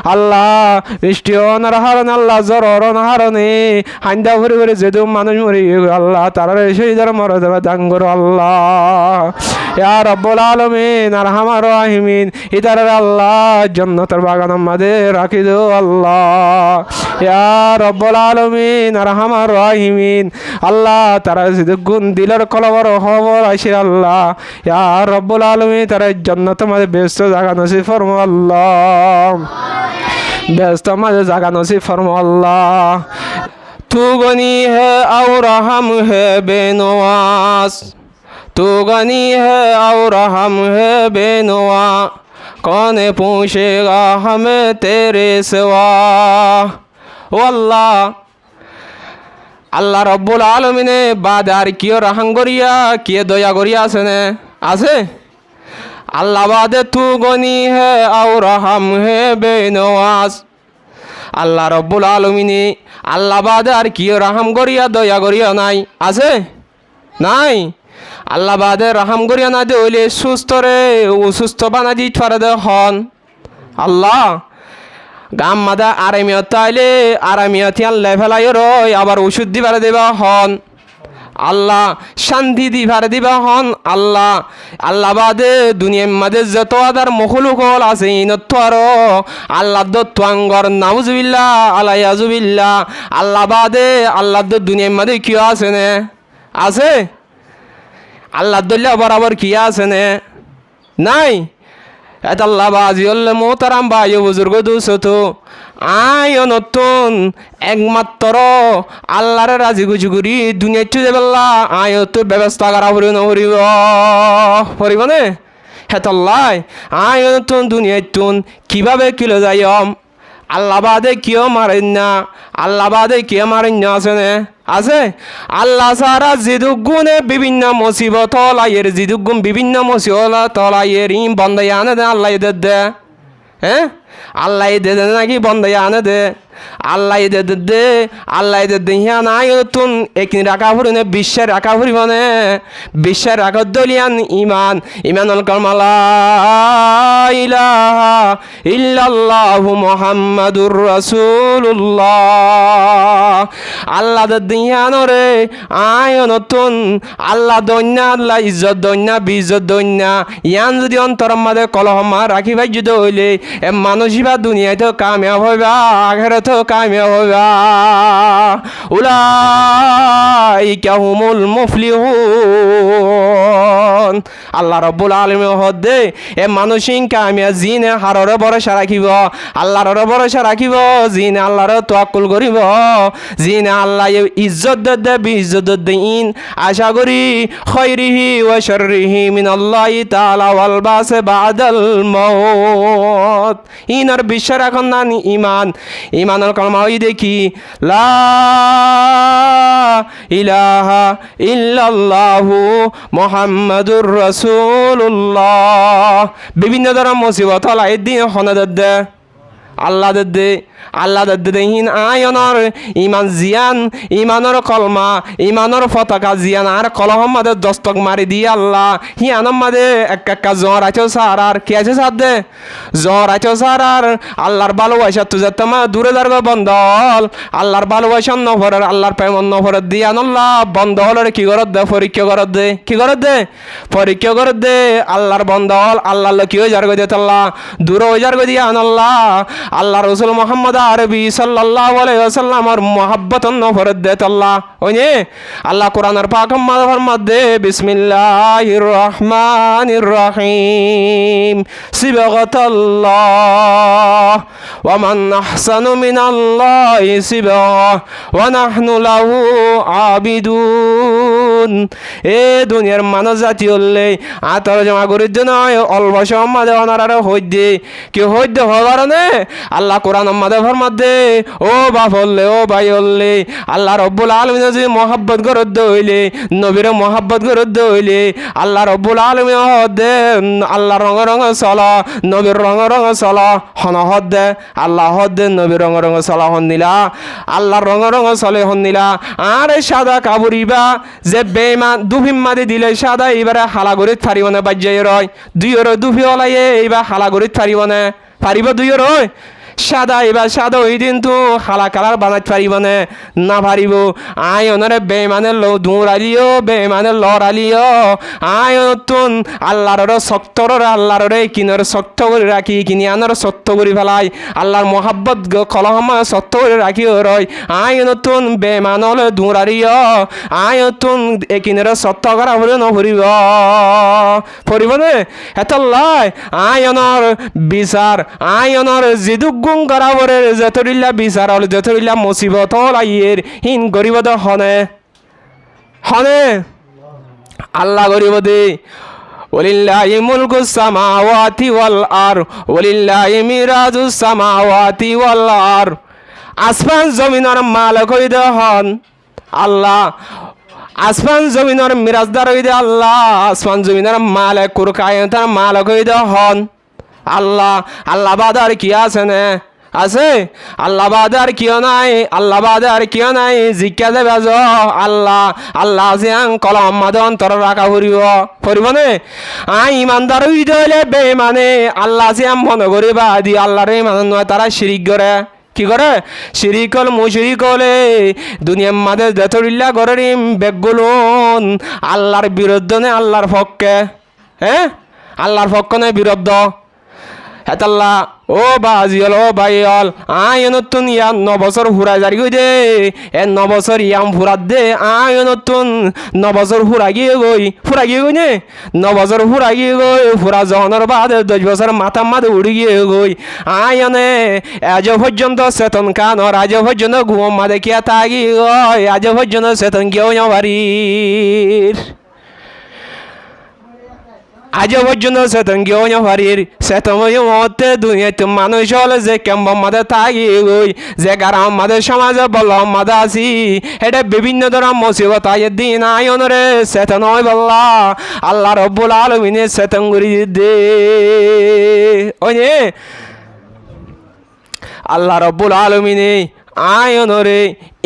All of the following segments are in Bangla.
আল্লাহ বৃষ্টিও না হারণ আল্লাহ জ্বর না হারণে হান্দা ভরে ভরে যেহেতু মানুষ মরি আল্লাহ তারা সেই ধর মরে দেবে দাঙ্গর আল্লাহ ইয়া রব্বুল আলামিন আরহামার রাহিমিন ইতার আল্লাহ জান্নাতের বাগান আমাদের রাখি দাও আল্লাহ ইয়া রব্বুল আলামিন আরহামার রাহিমিন আল্লাহ তারা যদি গুণ দিলের কলবর খবর আসে আল্লাহ ইয়া রব্বুল আলামিন তারা জান্নাত আমাদের ব্যস্ত জায়গা নসিব ফরমা আল্লাহ ব্যস্ত আমাদের জায়গা নসিব ফরমা আল্লাহ তু গনি হে আও রহম হে বেনওয়াজ तू गनी है और हम है बेनुआ कौन पूछेगा हमें तेरे सिवा ओ अल्लाह আল্লাহ রব্বুল আলমিনে বাদ আর কিয় রাহাং করিয়া কিয়ে দয়া করিয়া আছে নে আছে আল্লাহ বাদে তু গনি হে আও রহম হে বেনওয়াজ আল্লাহ রব্বুল আলমিনে আল্লাহ বাদে আর কিয় রাহাম করিয়া দয়া করিয়া নাই আছে নাই আল্লাহ বাদে রাহাম করিয়া না দে হইলে সুস্থ রে অসুস্থ বানা দিত পারে দে হন আল্লাহ গাম মাদা আরামিয়ত তাইলে আরামিয়ত আল্লাহ ফেলাই রয় আবার ওষুধ দিবারে দেবা হন আল্লাহ শান্তি দিবারে দিবা হন আল্লাহ আল্লাহ বাদে দুনিয়ার মাঝে যত আদার মখলুক হল আছে ইনত আরো আল্লাহ দত্তাঙ্গর নাউজুবিল্লাহ আলাইয়াজুবিল্লাহ আল্লাহ বাদে আল্লাহ দুনিয়ার মাঝে কিয় আছে নে আছে আল্লাহ দল্লা বরাবর কি আছে নে নাই এত আল্লাহ বাজি হলে মোতারাম ভাই বুজুর্গ দুশত আয় নতুন একমাত্র আল্লাহরে রাজি গুজি করি দুনিয়ার চুজে বেল্লা আয় তো ব্যবস্থা করা পড়িব নপরিব পড়িব নে হেতল্লাই আয় নতুন দুনিয়ার তুন কিভাবে কিলো যাইম আল্লাহ বাদে কিয় মারেন না আল্লাহ বাদে কিয় মারেন না আছে নে আছে আল্লাহ সারা জিদুগুনে বিভিন্ন মুসিবত তলাইয়ের জিদুগুন বিভিন্ন মুসিবত তলাইয়ের ইম বন্দাই আনে দে আল্লাহ দে হ্যাঁ আল্লাহ দে নাকি বন্দাই আনে দে আল্লাহ দে আল্লাহ দে হিয়া নাই তুন একদিন রাখা ফুরিনে বিশ্বের রাখা ফুরিব নে বিশ্বের রাখা দলিয়ান ইমান ইমানুল কামালা ইলাহা ইল্লাল্লাহু মুহাম্মাদুর রাসূলুল্লাহ আল্লাহ দিয়ানরে আয় নতুন আল্লাহ দন্যা আল্লাহ ইজ্জত দন্যা বিজ্জত দন্যা ইয়ান যদি অন্তর মাঝে কলহমা রাখি ভাই যদি হইলে এ মানুষিবা দুনিয়াতেও কামিয়াব হইবা আখিরাতেও কামিয়াব হইবা উলাইকা হুমুল মুফলিহুন আল্লাহ রাব্বুল আলামিন হদে এ মানুষিন কামিয়া জিনে হাররে ভরসা রাখিব আল্লাহর ভরসা রাখিব জিনে আল্লাহর তাওয়াক্কুল করিব জিনে আল্লাহ ইজ্জত দে বিজ্জত দিন আশা করি খৈরিহি ওয়া শাররিহি মিনাল্লাহি তাআলা ওয়াল বাস বাদাল মাউত ইনার বিশ্বাস রাখুন না ঈমান ঈমানের কালমা ওই দেখি লা ইলাহা ইল্লাল্লাহু মুহাম্মাদুর রাসূলুল্লাহ বিভিন্ন ধরনের মুসিবত হল এদিন হনদ দে আল্লাহ দে আল্লাহ দেহিন আয়নর ইমান জিয়ান ইমানর কলমা ইমানর পতাকা জিয়ান আর কলহম মাদে দস্তক মারি দিয়ে আল্লাহ হিয়ানম মাদে একটা জ্বর আছে সার আর কি আছে সার দে জ্বর আছে সার আর আল্লাহর ভালোবাসা তুজা তোমার দূরে দাঁড়বে বন্ধ হল আল্লাহর ভালোবাসা নভরের আল্লাহর প্রেম নভরের দিয়ান আল্লাহ বন্ধ হলের কি করত দে পরীক্ষা করত দে কি করত দে পরীক্ষা করত দে আল্লাহর বন্ধ হল আল্লাহ কি হয়ে যারগো দিয়ে আল্লাহ দূরে হয়ে যারগো দিয়ে আল্লাহ আল্লাহ রসুল মোহাম্মদ আরবি সাল্লাল্লাহু আলাইহি ওয়াসাল্লামের মুহাব্বত নফরত দেত আল্লাহ ওনে আল্লাহ কোরআনের পাক মধ্যে বিসমিল্লাহির রহমানির রহিম সিবগাতাল্লাহ ওয়া মান আহসানু মিনাল্লাহি সিবগা ওয়া নাহনু লাহু আবিদুন এ দুনিয়ার মানুষ জাতি হলে আতর জমা করির জন্য অল্প সময় ওনারা হইদে কি হইদে হওয়ার নে আল্লাহ কোরআন মধ্যে ও বাপ হলে ও ভাই হলে আল্লাহ রব্বুল আলামিন যদি মহব্বত করতে হইলে নবীর মহব্বত করতে হইলে আল্লাহ রব্বুল আলামিন হদে আল্লাহ রঙ রঙ চলা নবীর রঙ রঙ চলা হন হদে আল্লাহ হদে নবীর রঙ রঙ চলা হন নিলা আল্লাহ রঙ রঙ চলে হন নিলা আর সাদা কাবুরিবা যে বেমান দুফিম মাদি দিলে সাদা এইবারে হালা গরিত ফারিব না বাজ্যাই রয় দুইয়ের দুফি ওলাইয়ে এইবার হালা গরিত ফারিব না পারিব দুইয়ের হয় সাদা এবার সাদা ওই দিন তো হালা কালার বানাইতে পারিব না পারিব আয়নরে বেমানের লো দৌড়ালিও বেমানের লড়ালিও আয়নতুন আল্লাহর শক্তর আল্লাহর কিনর শক্ত করে রাখি কিনি আনর সত্য করে ফেলাই আল্লাহর মহাব্বত কলহমা সত্য করে রাখি রয় আয়নতুন বেমানল দৌড়ালিও আয়তুন একিনের সত্য করা হলে নভরিব পরিব নে এতল্লাই আয়নর বিচার আয়নর জিদুক গুণ করা বরে যতরিল্লা বিচার হল যতরিল্লা মুসিবত লাইয়ের হিন গরিব হনে হনে আল্লাহ গরিব দে ওলিল্লাহি মুলকুস সামাওয়াতি ওয়াল আর ওলিল্লাহি মিরাজুস সামাওয়াতি ওয়াল আর আসমান জমিনের মালিক হইতে হন আল্লাহ আসমান জমিনের মিরাজদার হইতে আল্লাহ আসমান জমিনের মালিক কুরকায়তার মালিক হইতে হন আল্লাহ আল্লাহ বাদার কি আছে না আছে আল্লাহ বাদার কিয় নাই আল্লাহ বাদার কিয় নাই জিজ্ঞা দেবে আল্লাহ আল্লাহ জিয়াং কলম মাদে অন্তর রাখা ফুরিব নে ইমানদার হইতে হইলে বেমানে আল্লাহ জিয়াম মনে করে বা দি আল্লাহর ইমান নয় তারা শিরিক করে কি করে শিরিক হল মুশরিক হলে দুনিয়ার মাঝে যতরিল্লা গরিম বেগুলুন আল্লাহর বিরুদ্ধে নে আল্লাহর পক্ষে হ্যাঁ আল্লাহর পক্ষ নে বিরুদ্ধ হেতাল্লা ও বাজিল ও বাইল নতুন ইয়াম 9 বছর হুরা জারি হই দে 9 বছর ইয়াম ফুরাত দে নতুন 9 বছর হুরা গিয়ে গই নে 9 বছর হুরা গিয়ে গই ফুরা জহনের বাদ 10 বছর মাথা মাদে উড়ি গিয়ে গই আয়নে আজ পর্যন্ত চেতন কান আজ পর্যন্ত ঘুম মাদে কিয়া থাকি গই আজ পর্যন্ত চেতন কেউ বাড়ির আজ পর্যন্ত চেতন কেউ পারির চেতন মতে দুনিয়াতে মানুষ হলে যে কেম্ব মাদে থাকি গই যে গারাম মাদে সমাজে বল মাদে আছি এটা বিভিন্ন ধরনের মুসিবত আয়ের দিন আয়নরে চেতন হয় বল্লা আল্লাহ রব্বুল আলামিনে চেতন করি দে ওনে আল্লাহ রব্বুল আলামিনে আয়নরে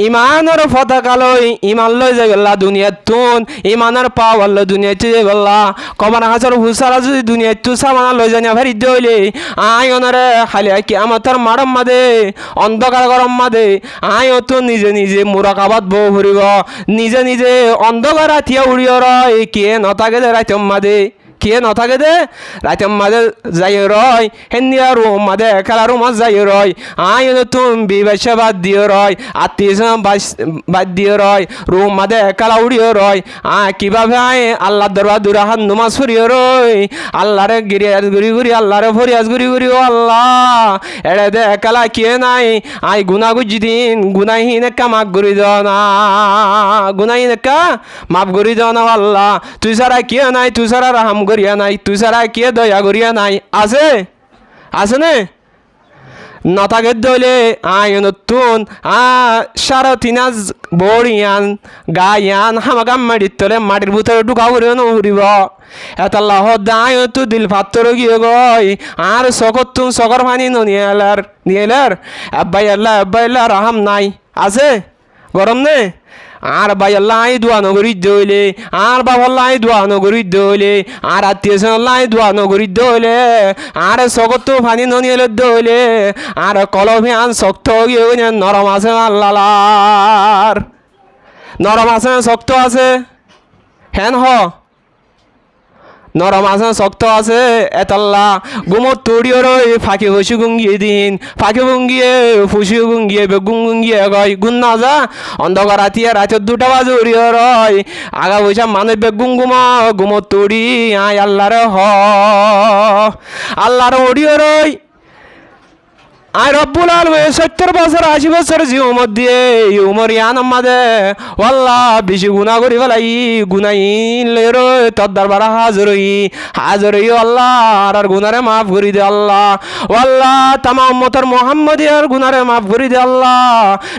ইমানের পতাকা লই ইমান লই যে গেলা দুনিয়াত তুন ইমানের পাওয়ার লই দুনিয়াতে যে গেলা কবার হাজার হুসারা যদি দুনিয়াত তু সামানা লই জানি ফেরি দইলে আয়নরে খালি কিয়ামতের মারম মাদে অন্ধকার গরম মাদে আয় তো নিজে নিজে মুরাকাবাত বউ ফুরিব নিজে নিজে অন্ধকার আথিয়া উড়িয়ে রয় কে নথাকে দে রাইতম মাদে কে নথাকে দে রাইতম মাদে যাই রয় হেন্দিয়া রুম মাদে খেলা রুমাত যাই রয় আয় নতুন বিবেচা বাদ দিয়ে রয় আত্মীয় বাদ দিয়ে রয় রুম মাদে খেলা উড়িয়ে রয় কিভাবে আয় আল্লাহ দরবার দুরাহাত নমাজ ফুরিয়ে রয় আল্লাহরে গিরিয়াজ ঘুরি ঘুরি আল্লাহরে ফরিয়াজ ঘুরি ঘুরি ও আল্লাহ এড়ে দে খেলা কে নাই আয় গুনা গুজি দিন গুনাহীন একা মাফ করি দাও না গুনাহীন একা মাফ করি দাও না আল্লাহ তুই ছাড়া কে নাই তুই ছাড়া রাহাম করিয়া নাই তুই ছাড়া কে দয়া করিয়া নাই আছে আছে নে নথাকে দইলে আয় নতুন সারা তিনাজ বড়িয়ান গায়ান হামাকাম মাটির তলে মাটির ভিতরে ঢুকা করিও নরিব এতাল্লাহ দায় তু দিল পাত্র গিয়ে গই আর সকতুন সকর পানি নিয়েলার আব্বাই আল্লাহ রাহাম নাই আছে গরম নে আর ভাই আল্লাহ দোয়া নগরী দইলে আর বাবা আল্লাহ দোয়া নগরী দইলে আর আত্মীয় আল্লাহ দোয়া নগরী দইলে আর সকত পানি ননিয়েলে দইলে আর কলমে আন শক্ত গিয়ে নরম আছে আল্লাহর নরম আছে শক্ত আছে হেন হ নরম আছে শক্ত আছে এতাল্লা গুমত তড়িয়ে রই ফাঁকি হসি গুঙ্গিয়ে দিন ফাঁকি গুঙ্গিয়ে ফুসি গুঙ্গিয়ে বেগুন গুঙ্গিয়ে গয় গুন না যা অন্ধকার রাতিয়ে রাতের 2টা বাজে উড়িয়ে রয় আগা বৈশা মানে বেগুন গুমত তড়ি আয় আল্লাহরে আল্লাহরে উড়িয়ে রই আয় রব্বুল আলামিন 70 বছর 80 বছর জীবন দিয়ে উমর ইয়ান আমাদে ওয়াল্লাহ বেশি গুনাহ করি ফেলাই গুনাহীন লেরো তোর দরবারে হাজির হই আল্লাহ আর গুনারে মাফ করে দে আল্লাহ ওয়াল্লাহ तमाम উম্মতের মুহাম্মদিয়ার গুনারে মাফ করে দে আল্লাহ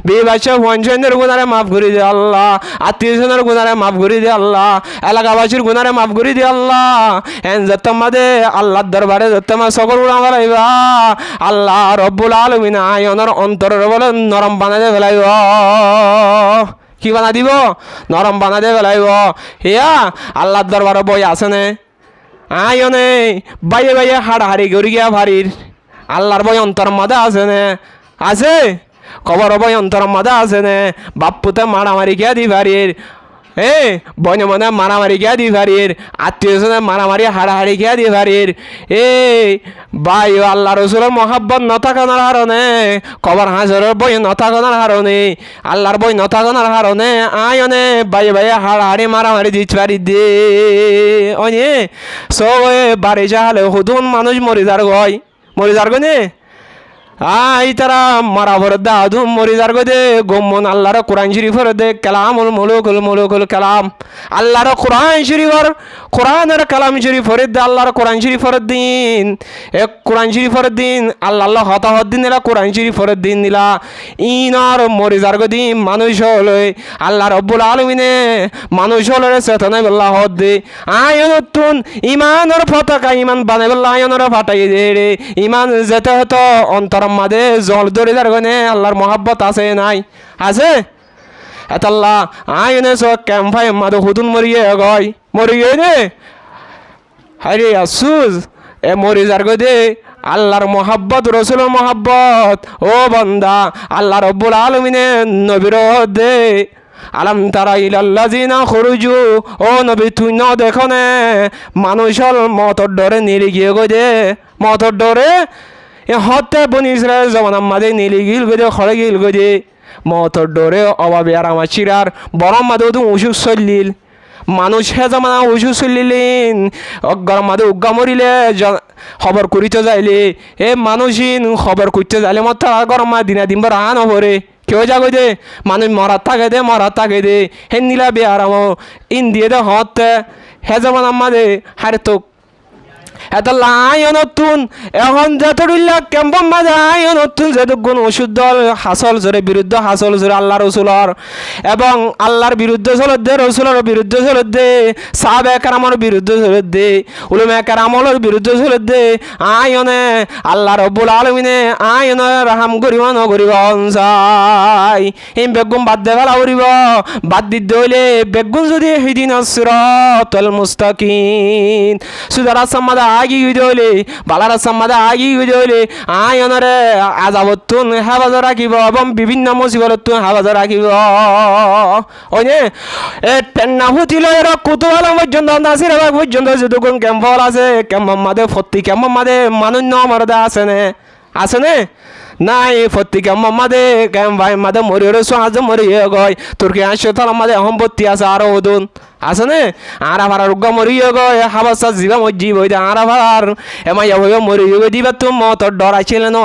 বেবাসা ওয়ানজনের গুনারে মাফ করে দে আল্লাহ আত্মীয়জনের গুনারে মাফ করে দে আল্লাহ এলাকাবাসীর গুনারে মাফ করে দে আল্লাহ এন যতমাদে আল্লাহর দরবারে যতমা সকল গুনাহ ফেলাইবা আল্লাহ রব্বুল আলামিন আয়নের অন্তরের বলে নরম বানাতে ফেলাইব কি বানা দিব নরম বানাতে ফেলাইব হিয়া আল্লাহর দরবারে বই আছে নে আয়নে বাইয়ে বাইয়ে হাড়াহাড়ি করি গিয়া ভারির আল্লাহর ভয় অন্তর মাঝে আছে নে? আছে? কবর ভয় অন্তর মাঝে আছে নে? বাপ্পুতে মারামারি কে দি পারির? বনে মনে মারামারি কে দি পারির? আত্মীয় স্বজনে মারামারি হাড়াহাড়ি কে দি পারির? ভাই আল্লাহ রসুলের মহাব্বত নথাকানোর হারণে, কবর হাজরের বই নথাকানোর হারণে, আল্লাহর বই নথাকানোর হারণে আয়নে বাই বাই হাড়াহাড়ি মারামারি দিতে পারি দে অনে সব বাড়ি যাহালে হুদুন মানুষ মরি যার গয়, মরি যার গনে তারা মারা ভরে দে আদুম মরি যার গদে গম্মন আল্লাহর কোরআন শরীফের দে কালামুল মুলুকুল কালাম আল্লাহর কোরআন শরীফের কোরআনের কালাম শরীফের দে আল্লাহর কোরআন শরীফের দিন এক কোরআন শরীফের দিন আল্লাহ হতাহত দিন এলা কোরআন শরীফের দিন দিলা ইনর মরি যার গদি মানুষ হলে আল্লাহ রব্বুল আলমিনে মানুষ হলে চেতনা বেল্লা হদ দে আয়নতুন ইমানের পতাকা ইমান বানাই বেল্লা আয়নের ফাটাই দে রে ইমান যেতে হতো অন্তর মাদে জল ধরে যার গনে আল্লাহর মহাব্বত আছে নাই? আছে? এতাল্লাহ আয়নে সব ক্যাম্পাই মাদে হুদুন মরিয়ে গয় মরিয়ে রে হারে আসুস মরি যার গদে আল্লাহর মহাব্বত রসুলের মহাব্বত ও বান্দা আল্লাহ রব্বুল আলমিনে নবীর দে আলাম তারা ইলাল্লাযিনা খুরুজু ও নবী তুই ন দেখো নে মানুষল মতর ডরে নিরে গিয়ে গো দে মতর ডরে হতে বনি ইসরায়েল জমান আমাদের নিলি গিল গদে খড়ে গিল গদে মতর ডরে অভাবে আর আমার চিরার বরম মাদে তো উসুক চলিল মানুষ হে জমানা উসুক চলিলেন গরম মাদে উজ্ঞা মরিলে খবর করিতে যাইলে মানুষিন খবর করতে যাইলে মত গরম মা দিনা দিন বার আন হবরে কেউ যাগো দে মানুষ মরাত থাকে দে হে নীলা বেয়ারাম ইন দিয়ে দে হতে হে জমান আমাদের হারে তো এত লায়নতুন এখন যতটুল্লা কেম্পম মাঝে আয়নতুন যেহেতু গুণ অশুদ্ধ হাসল জোরে বিরুদ্ধ হাসল জোরে আল্লাহ রসুলর এবং আল্লাহর বিরুদ্ধে চলত দে রসুলের বিরুদ্ধে চলত দে সাহাব একরামর বিরুদ্ধে চলত দে উলুমে একরামলের বিরুদ্ধে চলত দে আয়নে আল্লাহ রব্বুল আলমিনে আয়নে রাহাম করিব নকরিব অনসাই এই বেগুন বাদ দে ফেলা করিব বাদ দিতে হইলে বেগুন যদি সিদিন সিরাতাল মুস্তাকিম সুদার আসামাদা আগি গিয়ে বালার সাম্মাদে আগি গিয়ে আয়নরে আজাবতুন হেফাজত রাখিব এবং বিভিন্ন মুসিবততুন হেফাজত রাখিব ওনে টেন্না হুতিল কুতুয়াল পর্যন্ত নাসির পর্যন্ত যতক্ষণ ক্যাম্পল আছে ক্যাম্পর মাদে ফত্তি ক্যাম্পর মাদে মানুষ মরদে আছে নে নাই ফত্তি ক্যাম্পর মাদে ক্যাম্প ভাই মাদে মরিয়ে সাহায্য মরিয়ে গয় তুর্কি আসছে তার মাদে সম্পত্তি আছে আরো ওদুন আছে নে আরা ভাড়ার উগ্গা মরিয়ে গয় হাবাসা জীবা মজিব হইতে আরা ভাড়ার এমাইয়া হইয়া মরিয়ে গই দিবা তো মতর ডর আছিল ন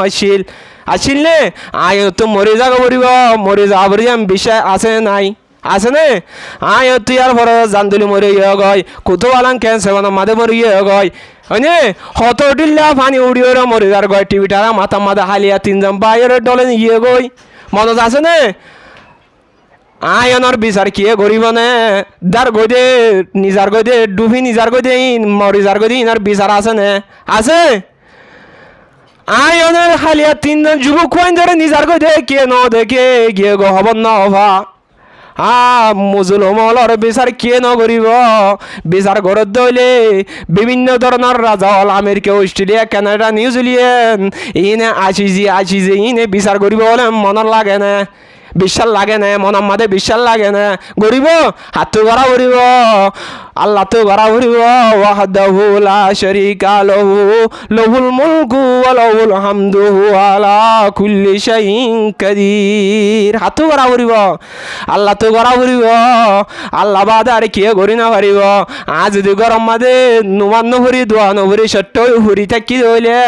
আসিল নে আয় তো মরে যাগ মরিব মরে যাওয়া বলি আমি বিষয় আছে নাই আছে নে আয় তুই আর ভর জানদুলি মরিয়ে গয় কুতো আলাং ক্যান্সার মাদে মরিয়ে গয় হয়নে হত ডিল্লা পানি উড়িয়ে মরে যার গয় টিভিটারা মাথা মাথা হালিয়া তিনজন বাইরের ডলে নিয়ে গই মনত আছে নে আয়নের বিচার কিয়ে গরিব নে দার গদে নিজার গদে ডুবি নিজার গদে মরি যার গদে ইনার বিচার আছে নে আছে আয়নের হালিয়া তিনজন যুবক কইন ধরে নিজার গদে কে ন দেখে গিয়ে গো হব ন হবা মুজুলমলর বিচার কে ন করিব বিচার ঘরত দইলে বিভিন্ন ধরনের রাজা হল আমেরিকা অস্ট্রেলিয়া কানাডা নিউজিল্যান্ড ইনে আসি যে ইনে বিচার করিব বলে মনের লাগে না বিশ্বাস লাগে না মনের মাঝে বিশ্বাস লাগে না গরিব হাতু গড়া করিব আল্লাহ তো গড়া করিব ওয়াহদাহু লা শারীকা লাহু লাহুল মুলকু ওয়া লাহুল হামদু আলা কুল্লি শাইইন কাদির হাতু গড়া করিব আল্লাহ তো গড়া করিব আল্লাহ বাদে আর কে গরি না পারিব আজ যদি গরম মাঝে নুমান নহরি দোয়া নহরি সত্য হুরি থাকি হইলে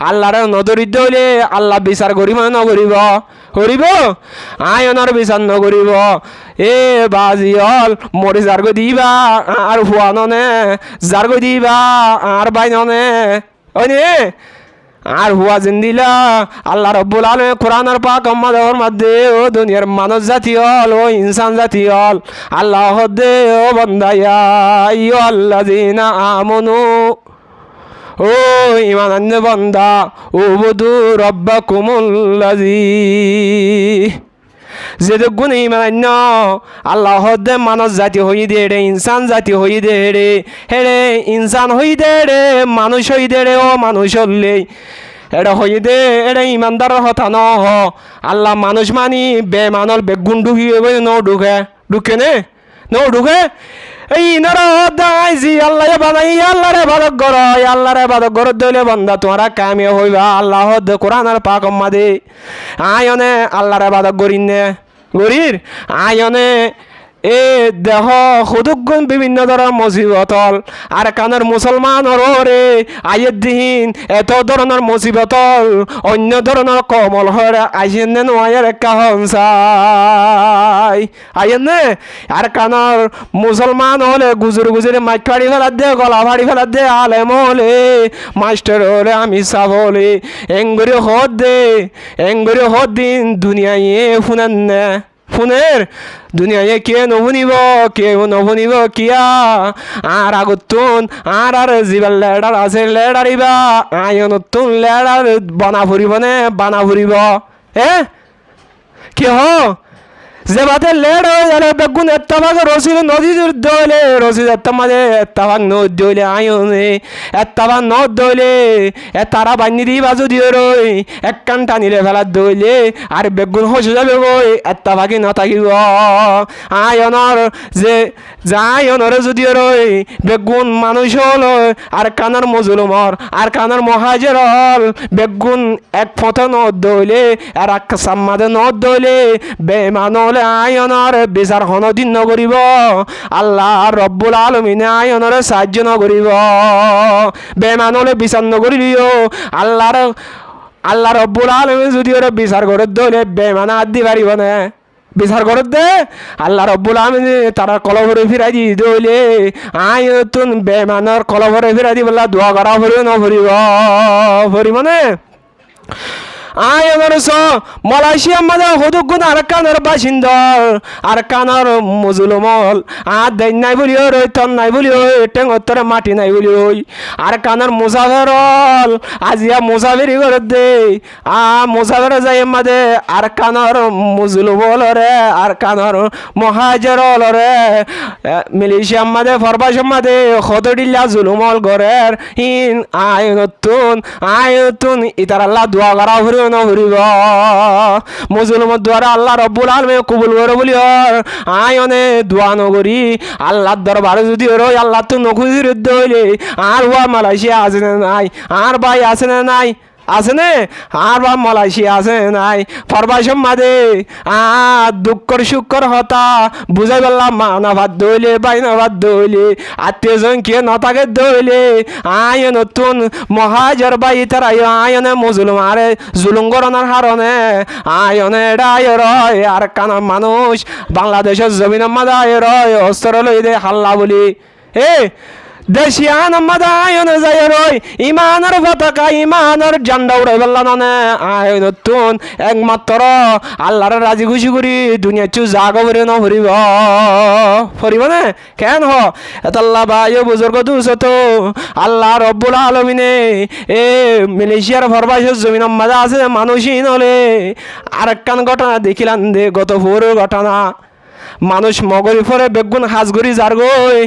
আল্লাহর নদরি দইলে আল্লাহ বিচার করিব না করিব করিব আয়নের বিচার নকরিব বাজি হল মরি যার গো দিবা আর হুয়া ননে যার গো দিবা আর বাই ননে ওনে আর হুয়া জিন্দিলা আল্লাহ রব্বুল আলামিন কোরআনের পাক আমাদের মধ্যে ও দুনিয়ার মানব জাতি হল ও ইনসান জাতি হল আল্লাহ দে ও বান্দায়া আইয়ুহাল্লাযিনা আমানু ও ইমানান্নে বান্দা উবুদু রাব্বাকুমুল্লাযী যে গুণ ইমানান্য আল্লাহ দে মানব জাতি হই দে রে ইনসান জাতি হই দে রে হেরে ইনসান হই দে রে মানুষ হই দে রে ও মানুষ হলে এটা হই দে এটা ইমানদারের কথা ন হ আল্লাহ মানুষ মানি বেমানল বেগুন ঢুকিয়ে ঢুকে ঢুকে নে ঢুকে এই দাইছি আল্লাহ বানাই আল্লাহ রে বাদক গর আল্লাহ রে বাদক গর দইলে বন্দা তোমরা কামে হইবা আল্লাহ কোরআনের পাক মাদে আয়নে আল্লাহ রে বাদক গরিনে গরির আয়নে এ দেহ সুদুগুণ বিভিন্ন ধরনের মুসিবতল আর কানের মুসলমান রে আয়ের দিন এত ধরনের মুসিবতল অন্য ধরনের কমল হরে আইসেন নে নোয়ার একটা হংসাই আইয়েন নে আর কানের মুসলমান হলে গুজুর গুজুরে মাইক ফাড়ি ফেলার দে গলা ফাড়ি ফেলার দে আলেম হলে মাস্টার হলে আমি সাব হলে এঙ্গুরি হদ দিন দুনিয়ায় ফুনেন নে ফোনের দুনিয়ায় কে নভুনিব কিয়া আর আগতুন আর জীবন লেডার আছে লেডারিবা আয়নতুন লেডার বানা ফুরিব কি হ যে বাদে লেড হয়ে গেলে বেগুন এত্তাভাগ রসিদ নদী দইলে রসিদ এত্তাভাগ নদ দইলে আয়নে এত্তাভাগ নদ দইলে তারা বান্নি দি বাজু দিয়ে রই এক কান টানিলে ফেলার দইলে আর বেগুন হসে যাবে গই এত্তাভাগি নথাকিব আয়নর যে আয়নরে যদি রই বেগুন মানুষ হল আর কানার মজুলমর আর কানার মহাজের হল বেগুন এক ফতে নদ দইলে আর এক সাম্মাদে নদ দইলে বেমান আয়নর বিচার হনদিন নকরিব আল্লাহ রব্বুল আলমিনে আয়নরে সাহায্য নকরিব বেমানলে বিচার নকরিলিও আল্লাহ রব্বুল আলমী যদি ওরা বিচার করে দইলে বেমানা আদি পারিব না বিচার করে দে আল্লাহ রব্বুল আলমিনে তারা কলভরে ফিরাই দি দইলে আয়তুন বেমানর কলভরে ফিরাই দি বললা দোয়া করা ফুরিব না আয়নর মালয়েশিয়া মাঝে হদুগুণ আর কানার বাসিন্দার আর কানার মুজুলমল আর দেন নাই বলি ওই তন নাই বলি ওই টেঙ্গরে মাটি নাই বলি ওই আর কানার মুসাফেরল আজিয়া মুসাফিরি করে দে মুসাফের যাই মাঝে আর কানার মুজুলমলরে আর কানার মহাজেরলরে মালয়েশিয়া মাঝে ফরবাস মাঝে হদডিল্লা জুলুমল গরের হিন আয়নতুন ইতার আল্লাহ দোয়া করা নভরিব মুসলমান দ্বারা আল্লাহ রব্বুল আলমে কবুল করে বলি আয়নে দোয়া নগরি আল্লাহর দরবারে যদি রই আল্লাহ তো নখুজির হইলে আর ওয়া মালয়েশিয়া আছে না নাই আর ভাই আছে না নাই আছে নে আর বা মালয়েশিয়া আছে নাই ফরবাসম মাদে দুঃখর সুখর হতা বুঝাই বললাম মা না ভাত দইলে বাই না ভাত দইলে আত্মীয়জন কে নতাকে দইলে আয় নতুন মহাজর বাই তার আয়নে মুজুলম আরে জুলুম গরনার হারনে আয়নে ডায় রয় আর কানা মানুষ বাংলাদেশের জমিন মাদায় রয় অস্ত্র লই দে হাল্লা বলি দেশিয়ান আয়নে যায় রই ইমানের পতাকা ইমানের জান্ডা উড়াই বললা না আয় নতুন একমাত্র আল্লাহর রাজি খুশি করি দুনিয়া চু জাগ ভরে ন ফরিব না কেন এতাল্লা ভাই বুজুর্গ দুশত আল্লাহ রব্বুল আলমিনে মালয়েশিয়ার ফরবাসের জমিন মাঝে আছে মানুষই নলে আরেকখান ঘটনা দেখিলাম দে গত ভোর ঘটনা মানুষ মগরি ফরে বেগুন হাজগরি যারগই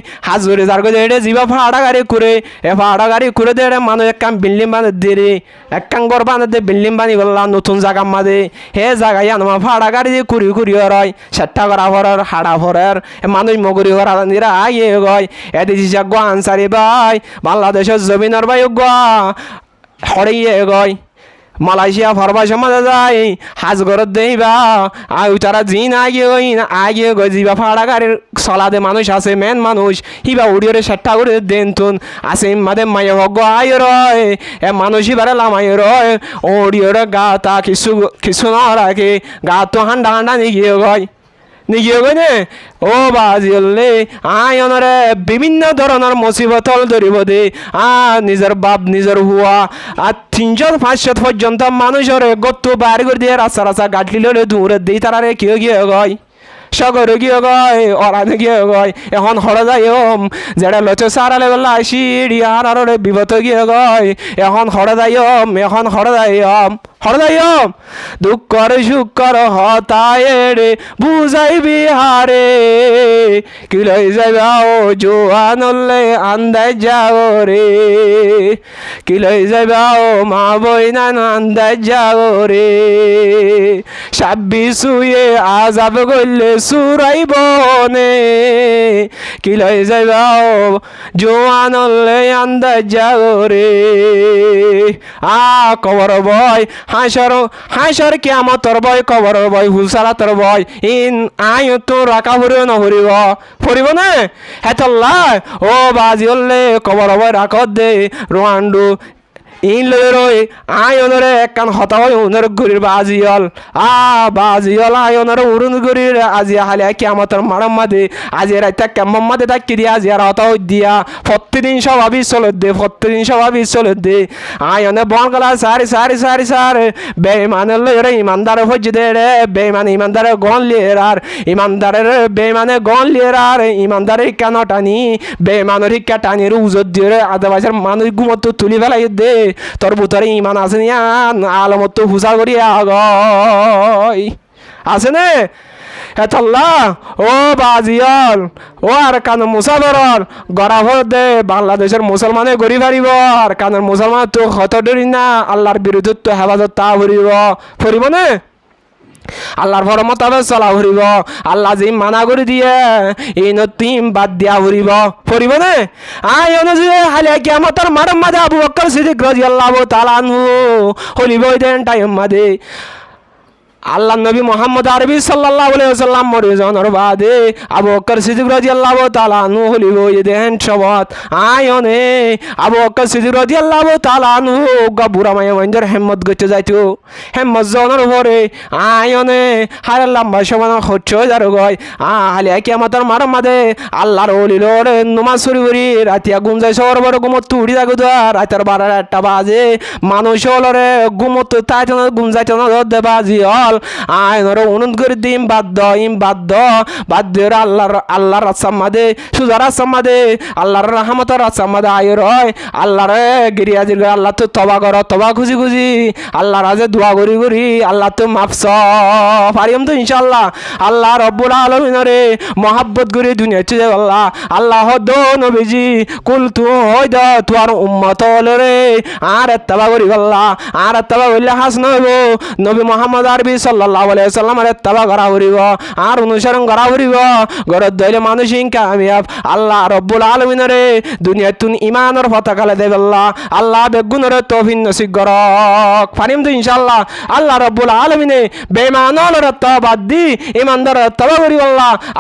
এটা জিবা ফাড়া গাড়ি করে ফাড়া গাড়ি করে দে মানুষ এক কাম বিল্ডিং বাঁধে দে রে এক কাম ঘর বাঁধে দে বিল্ডিং বানি বললাম নতুন জায়গা মাঝে হে জায়গায় আনমা ফাড়া গাড়ি দিয়ে কুড়ি হয় সেট্টা করা ফরের হাড়া ফরের মানুষ মগরি ঘর নিরা আইয়ে গয় এদিকে গো আনসারি ভাই বাংলাদেশের জমিনের ভাই গা হড়াইয়ে গয় মালয়েশিয়া ফরবাস মাঝে যায় হাজ ঘরত দেইবা তারা জিন আগে গই যাবা ফাড়া গাড়ির চলাদে মানুষ আছে মেন মানুষ হিবা উড়িয়ে সেট্টা করে দেন তুন আছে মাদে মায়ে হগ আয় রয় মানুষ হিবারে লামাই রয় উড়িয়ে গা তা কিছু না রাখে গা তো হান্ডা নিগিয়ে গই নে ও বাজিলে আয়নরে বিভিন্ন ধরনের মুসিবতল ধরিব দে নিজের বাপ নিজের হুয়া আর 300-500 পর্যন্ত মানুষের গত্তু বাড়ি করে দিয়ে রাস্তা গাটলি ললে দূরে দিই তারা রে গিয়ে গয় সাগরে গিয়ে গয় অরানে গিয়ে গয় এখন হরে যাইম যেটা লচে সারালে বেলা সিঁড়ি আর বিপদ গিয়ে গয় এখন হরে যাইম দুঃখর সুখর হতায়ে রে বুঝাই বিহারে কি লই যাও জোয়ানলে আন্দাজ যাও রে কি লই যাও মা বইনা আন্দাজ যাও রে 26 শুয়ে আজাব গইলে সুরাই বনে কি লই যাও জোয়ানলে আন্দাজ যাও রে কবর বয় হাসর কিয়ামতর বয় কবর বয় হুসারাতর বয় ইন আয় তো রাখা ফুরিব ফুরিব না হেতল্লা ও বাজি হলে কবর বয় রাখত দে রোয়ান্ডু ইন লই রই আয়নরে একখান হতা হয় উনর গুরির বাজিয়ল আয়নরে উরুন গুরির আজি হালে কিয়ামতের মারাম মাদে আজি রাইতা কেমন মাদে তাকি দিয়া আজি আর হতা হই দিয়া প্রতিদিন স্বভাবই চলত দে আয়নে বন গলা সারি বেঈমানের লই রে ইমানদার হজ্জ দে রে ইমানদারে গন লিয়ের আর ইমানদারের বেঈমানে গন লিয়ের আর ইমানদারের কেন টানি বেঈমানের হিক্কা টানির উজত দিয়ে রে আদাবাসের মানুষ গুমত তুলি ফেলাই দে তোর ভিতরে ইমান আছে নি আলমত হুসা করি আগয় আছে নে হেতল্লা ও বাজিয়ল ও আর কান মুসাফরর গড়া ভর দে বাংলাদেশের মুসলমানে গড়ি ফারিব আর কানের মুসলমান তো হত ডরি না আল্লাহর বিরুদ্ধে তো হেফাজত তা ফুরিব নে আল্লাহর ফরমতাবে চলা ফুরিব আল্লাহ যে মানা করে দিয়ে এই নতিম বাদ দিয়া ফুরিব নে অনুযায়ী হালে কিয়ামতের মারম মাদে আবু বকর সিদ্দিক রাদিয়াল্লাহু তাআলা আনহু হলিব দেন টাইম মাদে আল্লাহ নবী মোহাম্মদ আরবি সাল্লাল্লাহু আলাইহি ওয়াসাল্লাম মরে যাওয়ার বাদে আবু বকর সিদ্দিক রাদিয়াল্লাহু তাআলা আনহু হলিব দেন সবত আয়নে আবু বকর সিদ্দিক রাদিয়াল্লাহু তাআলা আনহু বুড়া মায়া ওয়াইন্দার হিম্মত গতে যাইতো হিম্মত জানার পরে আয়নে হারে লম্বা সময় হচ্ছ যার গয় আলে কিয়ামতের মারম মাদে আল্লাহর ওলি লরে নমাজ শুরি রাতিয়া গুঞ্জাই সর বড় গুমত উড়ি যাগো রাতের 12টা বাজে মানুষ লরে গুমত তাইতো গুঞ্জাইতো না দে বাজি আইনর উনুন করে দিম বাদ্য আল্লাহর রাসামাদে সুজার রাসামাদে আল্লাহর রহমতের রাসামাদে আয় রয় আল্লাহর গিরিয়াজির আল্লাহ তো তবা খুঁজি আল্লাহ রাজে দোয়া করি আল্লাহ তো মাফস পারিম তো ইনশাআল্লাহ আল্লাহ রব্বুল আলামিনরে মহব্বত করি দুনিয়া চলে আল্লাহ দো নবীজি কুল তু হই দা তোর উম্মত রে আর তবা করি আর তবা বললে হাসন হইব নবী মুহাম্মদ আরবি সাল্লাল্লাহু আলাইহি ওয়াসাল্লামের ইত্তেবা করা হইব আর অনুসরণ করা হইব গরত দইলে মানুষ কামিয়াব আল্লাহ রব্বুল আলামিনরে দুনিয়াতুন ঈমানের পতাকা দেব আল্লাহ বেগুনরে তৌফিক নসিব করক পারিম তো ইনশাআল্লাহ আল্লাহ রব্বুল আলামিনে বেঈমানর তওবা দি ঈমানদার তওবা করি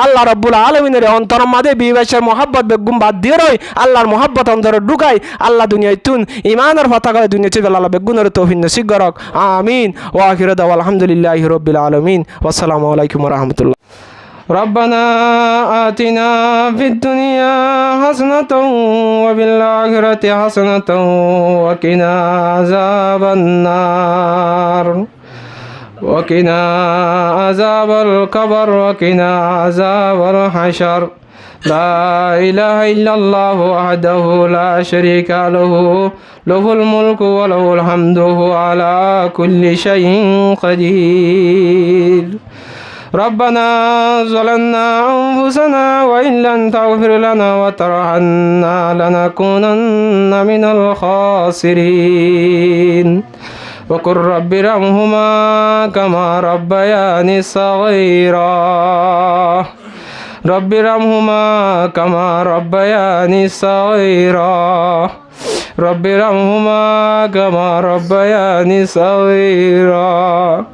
আল্লাহ রব্বুল আলামিনের অন্তর মাঝে বিবেশের মহব্বত বেগুম বাদ দিয়ে রই আল্লাহর মহব্বত অন্তরে ঢুকাই আল্লাহ দুনিয়াতুন ঈমানের পতাকা দুনিয়াতে আল্লাহ বেগুনরে তৌফিক নসিব করক আমিন ওয়া আখিরু দাওয়া আলহামদুলিল্লাহি রাব্বিল আলামিন ওয়া আসসালামু আলাইকুম ওয়া রাহমাতুল্লাহ ربنا آتنا في الدنيا حسنة وفي الآخرة حسنة وقنا عذاب النار وقنا عذاب القبر وقنا عذاب الحشر لا إله إلا الله وحده لا شريك له له الملك وله الحمد وهو على كل شيء قدير ربنا ظلمنا أنفسنا وإن لم تغفر لنا وترحمنا لنكونن من الخاسرين وقل رب ارحمهما كما ربياني صغيرا رب ارحمهما كما ربياني صغيرا رب ارحمهما كما ربياني صغيرا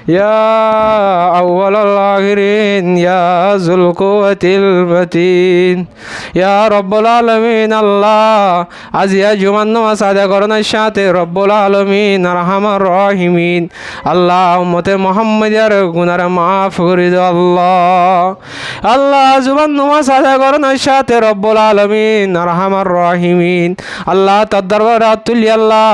يا أول الآخرين يا ذو القوة المتين ইয়া রব্বুল আলামিন আল্লাহ আজিয়া জুমান নামাজ আদায় করানোর সাথে রব্বুল আলামিন আরহামার রাহিমিন আল্লাহ উম্মতে মুহাম্মাদিয়ার গুনাহ মাফ করে দাও আল্লাহ। আল্লাহ জুমান নামাজ আদায় করানোর সাথে রব্বুল আলামিন আরহামার রাহিমিন আল্লাহ তার দরবারে হাত তুলি আল্লাহ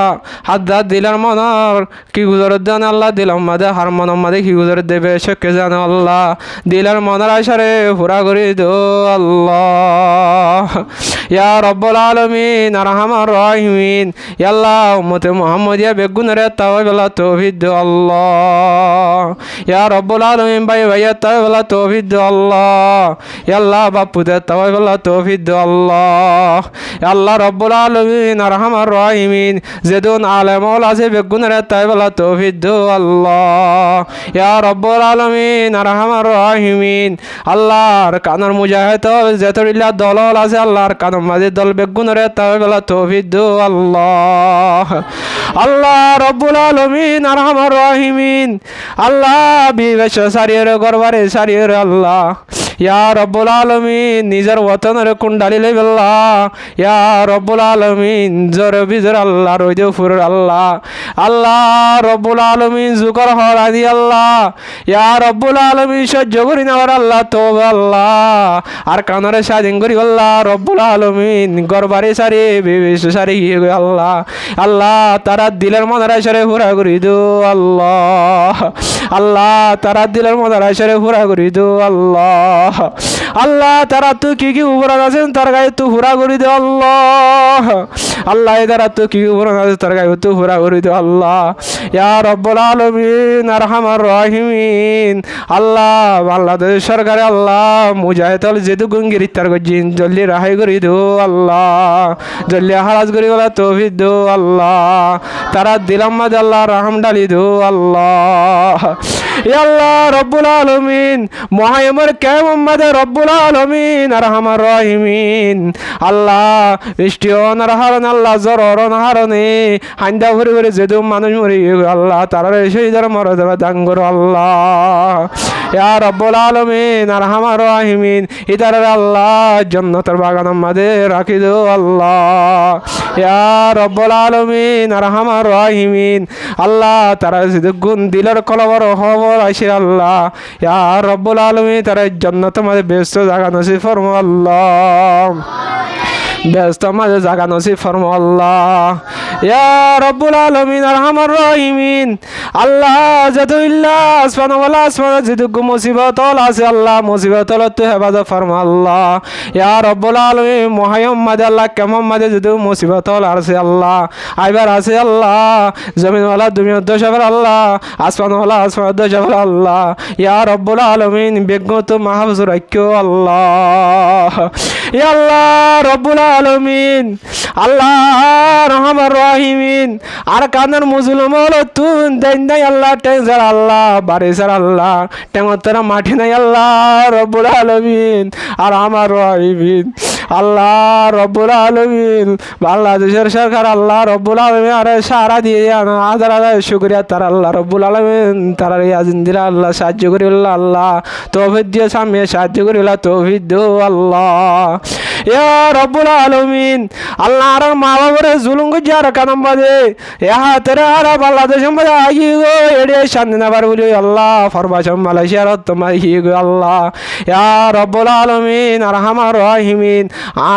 হাত দিলার মনার কি গুজরত দেন আল্লাহ দিলাম মাদে হার মনার মাদে কি গুজরত দেবে সকে জানো আল্লাহ দিলার মনার আশারে পুরা করে দো আল্লাহ। ইয়া রব্বুল আলামিন আরহামার রাহিমিন আল্লাহ উম্মতে মুহাম্মাদিয়া বেগুনরে তাওয়ালা তৌফিক দো আল্লাহ। ইয়া রব্বুল আলামিন ভাই ভাইয়া তাওয়ালা তৌফিক দো আল্লাহ। আল্লাহ বাপুদের তাওয়ালা তৌফিক দো আল্লাহ। আল্লাহ রব্বুল আলামিন আরহামার রাহিমিন যেদুন আলেমল আছে বেগুনরে তাওয়ালা তৌফিক দো আল্লাহ। ইয়া রব্বুল আলামিন আরহামার রাহিমিন আল্লাহর কানার মুজাহিদ যেতরিল্লা দলল আছে আল্লাহর কানার মাঝে দল বেগুনরে তাওয়ালা তৌফিক দো আল্লাহ। আল্লাহ রব্বুল আলামিন আরহামার রাহিমিন আল্লাহ বিবেশ সারিয়ে গরবারে সারিয়ে আল্লাহ। ইয়া রব্বুল আলামিন নিজের ওতনের কুণ্ডালি আল্লাহ। ইয়া রব্বুল আলামিন জোর বিজর আল্লাহ রইদে ফুর আল্লাহ। আল্লাহ রব্বুল আলামিন জুকর হরানি আল্লাহ। ইয়া রব্বুল আলামিন সহ্য করি না আল্লাহ তওবা আল্লাহ আর কানরে স্বাধীন করি আল্লাহ রব্বুল আলামিন গরবারে সারি বিবেশ সারি আল্লাহ। আল্লাহ তারা দিলের মনের আশারে পুরা করি দো আল্লাহ। আল্লাহ তারা দিলের মনের আশারে পুরা করি দো আল্লাহ। আল্লাহ তারা তো কি কি উপরান আছেন তার গায়ে তো পুরা করি দে আল্লাহ। আল্লাহ তারা তো কি উপরান আছে তার গায়ে তো পুরা করি দে আল্লাহ। ইয়া রব্বুল আলামিন আরহামার রাহিমিন আল্লাহ বাংলাদেশ সরকারে আল্লাহ মুজাহিদল যেদু গঙ্গির তার গজিন জলদি রাহাই করি দো আল্লাহ। জলদি হারাজ করি বলা তৌফিক দো আল্লাহ। তারা দিলাম মাদ আল্লাহ রহম ডালি দো আল্লাহ। ইয়া আল্লাহ রব্বুল আলামিন মুহাম্মদ কে মুহাম্মদ রব্বুল আলামিন আরহামার রাহিমিন আল্লাহ বৃষ্টিও না হারন আল্লাহ জরর না হারনে হান্দা ভরে ভরে যেদু মানুষ মরি আল্লাহ তারা শহীদের মর্যাদা দান করো আল্লাহ। ইয়া রব্বুল আলামিন আরহামার রাহিমিন ইতার আল্লাহ জান্নাতের বাগানের মধ্যে রাখি দো আল্লাহ। ইয়া রব্বুল আলামিন আরহামার রাহিমিন আল্লাহ তারা গুণ দিলের কলবর খবর আসে আল্লাহ। ইয়া রব্বুল আলামিন তারা জান্নাতের মধ্যে ব্যস্ত জায়গা নসিব ফরমা আল্লাহ। ব্যস্ত মাঝে জায়গা নসিব ফরমা আল্লাহ। ইয়া রব্বুল আলামিন আরহামার রাহিমিন আল্লাহ যতু ইল্লা আসমানা ওয়ালা আসমানা যেটুকু মুসিবত আছে আল্লাহ মুসিবত তো হেফাজত ফরমা আল্লাহ। ইয়া রব্বুল আলামিন মুহাম্মদ আল্লাহ কে মুহাম্মদ যেটু মুসিবত আছে আল্লাহ আইবার আছে আল্লাহ জমিন ওয়ালা দুনিয়া দশাবার আল্লাহ আসমান ওয়ালা আসমান দশাবার আল্লাহ। ইয়া রব্বুল আলামিন বেগত মাহফুজ রাখিও আল্লাহ। ইয়া আল্লাহ রব্বুল আলামিন আল্লাহ রহমান রাহিমিন আর কানের মুজলুম হলো তুন দেন নাই আল্লাহ টেনজার আল্লাহ বারিসার আল্লাহ টেমতরা মাঠে নাই আল্লাহ রব্বুল আলামিন আর আমার রাহিমিন আল্লাহ রব্বুল আলামিন বাংলাদেশের সরকার আল্লাহ রব্বুল আলামিন আরে সারা দিয়ে হাজার হাজার শুকরিয়া তার আল্লাহ রব্বুল আলামিন তারা আজিন দিলা আল্লাহ সাহায্য করি আল্লাহ তৌফিক দিয়ে সামনে সাহায্য করি তৌফিক দো আল্লাহ। ইয়া রব্বুল আলামিন আল্লাহ আর মা বাবার জুলুম যার কানাম বাদে ইহা তেরা আর বাংলাদেশ মধ্যে আই গো এড়ে শান্তি না পারবলি আল্লাহ ফরমাশম মালয়েশিয়ার তোমার হি গো আল্লাহ। ইয়া রব্বুল আলামিন আরহামার রাহিমিন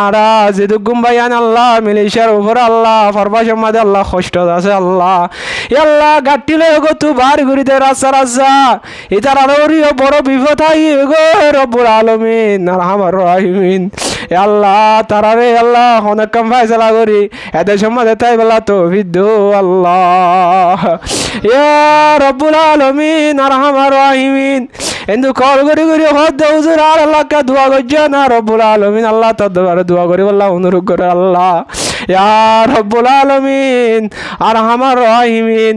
আরা যেদু গুম্বায়ান আল্লাহ মালয়েশিয়ার উপর আল্লাহ ফরমাশম মাদে আল্লাহ কষ্ট আছে আল্লাহ। ইয়া আল্লাহ গাটিলে গো তু বার ঘুরিতে রাস্তা রাস্তা ইতার আরো বড় বিপদ আই গো রব্বুল আলামিন আরহামার রাহিমিন আল্লাহ তারারে আল্লাহ অনেক কম ফায়সালা করি এদের সম্বন্ধে তাই বলা তৌফিক দো আল্লাহ। ইয়া রব্বুল আলামিন আরহামার রাহিমিন কিন্তু কল করি করি হদ হুজুর আর আল্লাহ কা দোয়া করছে না রব্বুল আলামিন আল্লাহ তার দরবারে দোয়া করি আল্লাহ অনুরোধ করে আল্লাহ। ইয়া রব্বুল আলামিন আরহামার রাহিমিন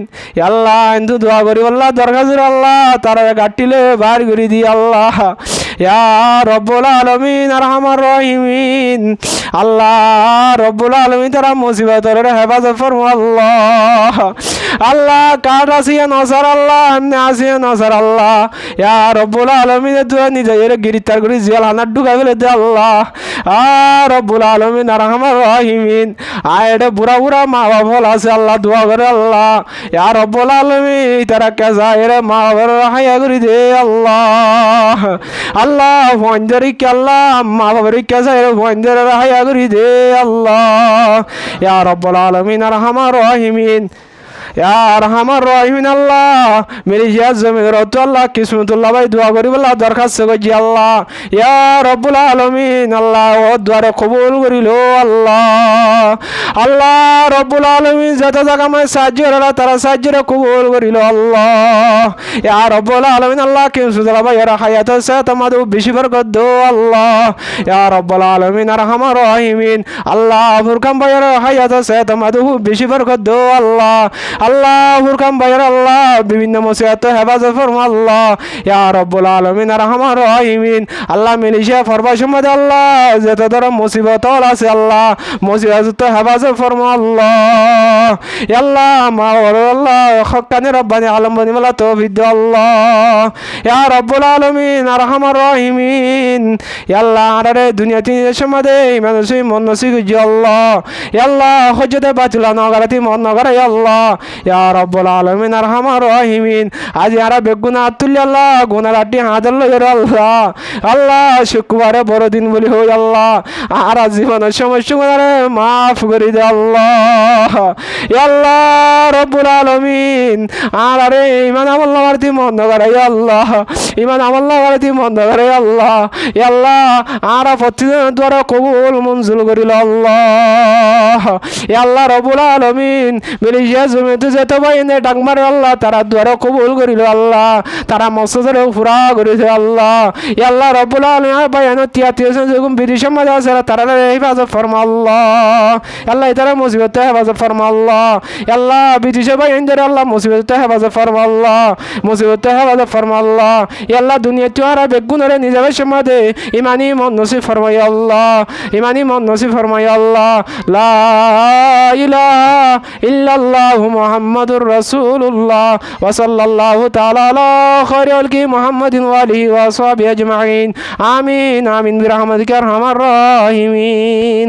আল্লাহ কিন্তু দোয়া করি আল্লাহ দরকার আল্লাহ তারা গাটিলে বার করে দি আল্লাহ। ইয়া রব্বুল আলামিন আরহামার রাহিমিন। আল্লাহ রব্বুল আলামিন তারা মুসিবতের হেফাজত ফরমা আল্লাহ। আল্লাহ কার আসিয়া নজর আল্লাহ এমনি আসিয়া নজর আল্লাহ। ইয়া রব্বুল আলামিন তুই নিজের গিরিতার করে জিয়াল হানার ঢুকা ফেলে দে আল্লাহ। রব্বুল আলামিন আরহামার রাহিমিন। আয়ডে বুড়া বুড়া মা বাবা আছে আল্লাহ দোয়া করে আল্লাহ। ইয়া রব্বুল আলামিন তারা কেজা এর মা বাবার হায়া করে দে আল্লাহ। আল্লাহ ফঞ্জরিকে আল্লাহ মা বাবার কেজা এর ফঞ্জরের হায়া করে দে আল্লাহ। ইয়া রব্বুল আলামিন আরহামার রাহিমিন। ইয়া আরহামার রাহিমিন আল্লাহ মেরি জিয়া জমিন রত আল্লাহ কিসমতুল্লাহ ভাই দোয়া করি বলা দরখাস্ত করছি আল্লাহ। ইয়া রব্বুল আলামিন আল্লাহ ও দোয়ারে কবুল করিল আল্লাহ। আল্লাহ রব্বুল আলামিন যত জায়গা আমায় সাহায্য করা তারা সাহায্যের কবুল করিল আল্লাহ। ইয়া রব্বুল আলামিন আল্লাহ কিসমতুল্লাহ ভাই এর হায়াত সাথ আমাদের বেশি বরকত দো আল্লাহ। ইয়া রব্বুল আলামিন আরহামার রাহিমিন আল্লাহ ফুরকান ভাই এর হায়াত সাথ আমাদের বেশি বরকত দো আল্লাহ। আল্লাহ ফুরকান ভাইয়ের আল্লাহ বিভিন্ন মুসিবত হেফাজত ফরমা আল্লাহ। ইয়া রব্বুল আলামিন আরহামার রাহিমিন আল্লাহ মিলিশিয়া ফরবা সময় আল্লাহ যত ধর মুসিবত আছে আল্লাহ মুসিবত হেফাজত ফরমা আল্লাহ। আল্লাহ মা আল্লাহ হক্কানি রব্বানি আলম বনি মালা তৌফিক দে আল্লাহ। ইয়া রব্বুল আলামিন আরহামার রাহিমিন আল্লাহ আরে দুনিয়া তিন সময় মানুষই মন নসিব আল্লাহ। আল্লাহ হজ্জতে বাতিলা নগরাতি মন নগরাই আল্লাহ। ইয়া রব্বুল আলামিন আরহামার রাহিমিন আজ আরা বেগুনা আতুল্লি আল্লাহ গুনারাটি হাজার লইর আল্লাহ। আল্লাহ শুক্রবারে বড় দিন বলি হই আল্লাহ আর জীবনের সমস্যা মাফ করে দে আল্লাহ। আল্লাহ রব্বুল আলামিন আর আরে ইমান আমল নামারতি মন নগরাই আল্লাহ। ইমান আমল নামারতি মন নগরাই আল্লাহ। আল্লাহ আর প্রতিদিন দ্বারা কবুল মঞ্জুর করিল আল্লাহ। আল্লাহ রব্বুল আলামিন মিলিশিয়া জমিতে যেতে পাইনে ডাক মারে আল্লাহ তারা দ্বারা কবুল করিল আল্লাহ। তারা মসজিদের পুরা করেছে আল্লাহ। আল্লাহ রব্বুল আলামিন বাইয়ানো তিয়াতিয়া যেরকম বিধি সমাজ আছে তারা হেফাজত ফরমা আল্লাহ। আল্লাহ তারা মুসিবত হেফাজত ফরমা আল্লাহ। আল্লাহ বিদেশে বাইন ধরে আল্লাহ মুসিবত হেফাজত ফরমা আল্লাহ। মুসিবত হেফাজত ফরমা আল্লাহ। আল্লাহ দুনিয়া তুয়ারা বেগুনরে নিজের সমাজে ইমানি মন নসিব ফরমাই আল্লাহ। ইমানি মন নসিব ফরমাই আল্লাহ। লা ইলাহা ইল্লাল্লাহু মুহাম্মাদুর রাসূলুল্লাহ ওয়া সাল্লাল্লাহু তাআলা আলা খায়রিল কি মুহাম্মাদিন ওয়া আলিহি ওয়া সাহবিহি আজমাইন। আমিন আমিন বিরহমাতিকা আরহামার রাহিমিন।